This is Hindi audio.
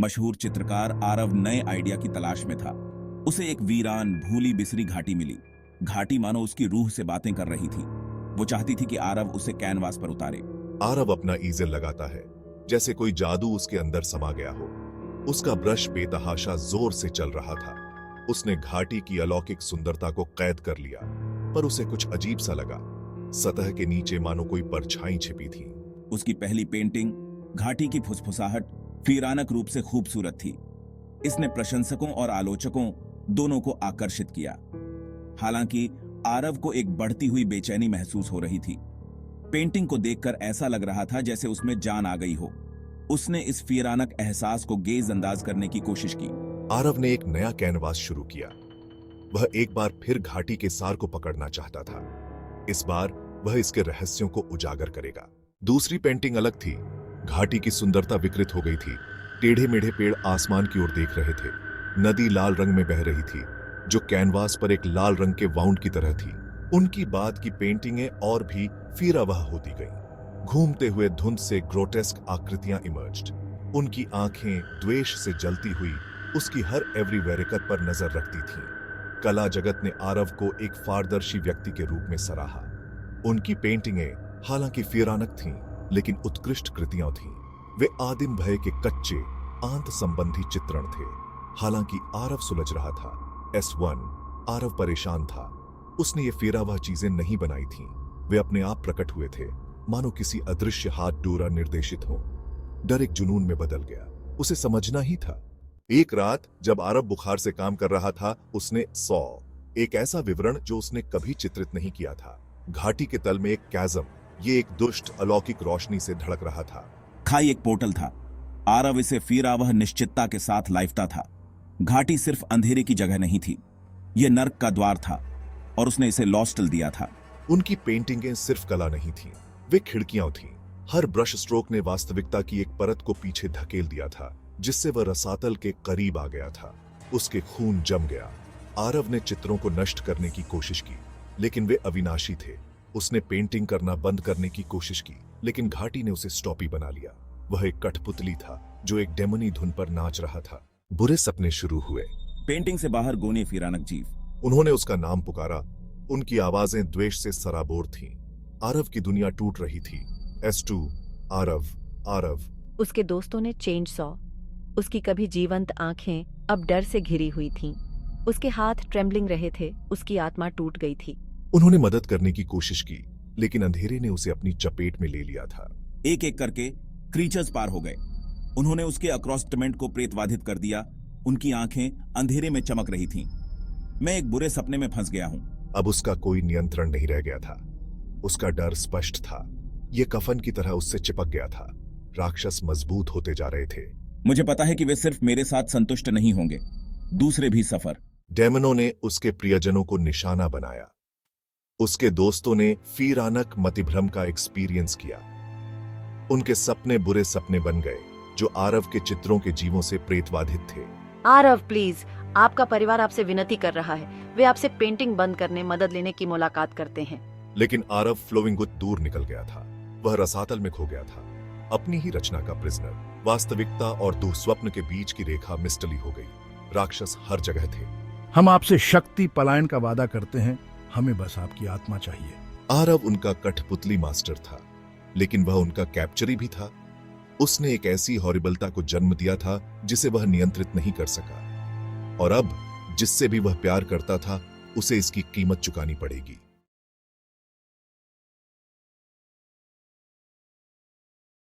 मशहूर चित्रकार आरव नए आइडिया की तलाश में था। उसे एक वीरान भूली बिसरी घाटी मिली। घाटी मानो उसकी रूह से बातें कर रही थी। वो चाहती थी कि आरव उसे कैनवास पर उतारे। आरव अपना ईज़ेल लगाता है, जैसे कोई जादू उसके अंदर समा गया हो। उसका ब्रश बेतहाशा जोर से चल रहा था। उसने घाटी की अलौकिक सुंदरता को कैद कर लिया, पर उसे कुछ अजीब सा लगा। सतह के नीचे मानो कोई परछाई छिपी थी। उसकी पहली पेंटिंग घाटी की फुसफुसाहट वीरानक रूप से खूबसूरत थी। इसने प्रशंसकों और आलोचकों दोनों को आकर्षित किया। हालांकि आरव को एक बढ़ती हुई बेचैनी महसूस हो रही थी। पेंटिंग को देखकर ऐसा लग रहा था जैसे उसमें जान आ गई हो। उसने इस वीरानक एहसास को गेज अंदाज करने की कोशिश की। आरव ने एक नया कैनवास शुरू किया। वह एक बार फिर घाटी के सार को पकड़ना चाहता था। इस बार वह इसके रहस्यों को उजागर करेगा। दूसरी पेंटिंग अलग थी। घाटी की सुंदरता विकृत हो गई थी। टेढ़े मेढ़े पेड़ आसमान की ओर देख रहे थे। नदी लाल रंग में बह रही थी, जो कैनवास पर एक लाल रंग के वाउंड की तरह थी। उनकी बाद की पेंटिंगें और भी फिरावह होती गईं। घूमते हुए धुंध से ग्रोटेस्क आकृतियां इमर्ज्ड। उनकी आंखें द्वेष से जलती हुई उसकी हर एवरी वेरिकत पर नजर रखती थीं। कला जगत ने आरव को एक पारदर्शी व्यक्ति के रूप में सराहा। उनकी पेंटिंगें हालांकि फिरानक थीं, लेकिन उत्कृष्ट कृतियां थीं। वे आदिम भय के कच्चे आंत संबंधी चित्रण थे। हालांकि आरव सुलझ रहा था। S1 आरव परेशान था। उसने ये फिरावह चीजें नहीं बनाई थीं। वे अपने आप प्रकट हुए थे, मानो किसी अदृश्य हाथ डोरा निर्देशित हो। डर एक जुनून में बदल गया। उसे समझना ही था। एक रात जब आरव बुखार से काम कर रहा था, उसने एक ऐसा विवरण जो उसने कभी चित्रित नहीं किया था। घाटी के तल में एक कैज़म, ये एक दुष्ट अलौकिक रोशनी से धड़क रहा था। खाई एक पोर्टल था। आरव इसे फिरावह निश्चितता के साथ लाइफता था। घाटी सिर्फ अंधेरे की जगह नहीं थी, यह नर्क का द्वार था, और उसने इसे लॉस्टल दिया था। उनकी पेंटिंगें सिर्फ कला नहीं थीं, वे खिड़कियां थीं। हर ब्रश स्ट्रोक ने वास्तविकता की एक परत को पीछे धकेल दिया था, जिससे वह रसातल के करीब आ गया था। उसके खून जम गया। आरव ने चित्रों को नष्ट करने की कोशिश की, लेकिन वे अविनाशी थे। उसने पेंटिंग करना बंद करने की कोशिश की, लेकिन घाटी ने उसे स्टॉपी बना लिया। वह एक कठपुतली था जो एक डेमनी धुन पर नाच रहा था। बुरे सपने शुरू हुए। पेंटिंग से बाहर गोने फिरानक जीव। उन्होंने उसका नाम पुकारा। उनकी आवाजें द्वेष से सराबोर थीं। आरव की दुनिया टूट रही थी। S2 आरव आरव। उसके दोस्तों ने चेंज सॉ। उसकी कभी जीवंत आंखें अब डर से घिरी हुई थीं। उसके हाथ ट्रेम्बलिंग रहे थे। उसकी आत्मा टूट गई थी। उन्होंने मदद करने की कोशिश की, लेकिन अंधेरे ने उसे अपनी चपेट में ले लिया था। एक एक करके क्रीचर्स पार हो गए। उन्होंने उसके अक्रॉस्टमेंट को प्रेतवाधित कर दिया। उनकी आंखें अंधेरे में चमक रही थीं। मैं एक बुरे सपने में फंस गया हूं। अब उसका कोई नियंत्रण नहीं रह गया था। उसका डर स्पष्ट था। यह कफन की तरह उससे चिपक गया था। राक्षस मजबूत होते जा रहे थे। मुझे पता है कि वे सिर्फ मेरे साथ संतुष्ट नहीं होंगे, दूसरे भी सफर। डेमनों ने उसके प्रियजनों को निशाना बनाया। उसके दोस्तों ने फिरानक मतिभ्रम का एक्सपीरियंस किया। उनके सपने बुरे सपने बन गए, जो आरव के चित्रों के जीवों से प्रेतवाधित थे। आरव प्लीज, आपका परिवार आपसे विनती कर रहा है। वे आपसे पेंटिंग बंद करने, मदद लेने की मुलाकात करते हैं। लेकिन आरव फ्लोविंगुत दूर निकल गया था। वह रसातल में खो गया था, अपनी ही रचना का प्रिजनर। वास्तविकता और दुःस्वप्न के बीच की रेखा मिस्टली हो गई। राक्षस हर जगह थे। हम आपसे शक्ति पलायन का वादा करते हैं, हमें बस आपकी आत्मा चाहिए। आरव उनका कठपुतली मास्टर था, लेकिन वह उनका कैप्चरी भी था। उसने एक ऐसी हॉरिबलता को जन्म दिया था जिसे वह नियंत्रित नहीं कर सका, और अब जिससे भी वह प्यार करता था, उसे इसकी कीमत चुकानी पड़ेगी।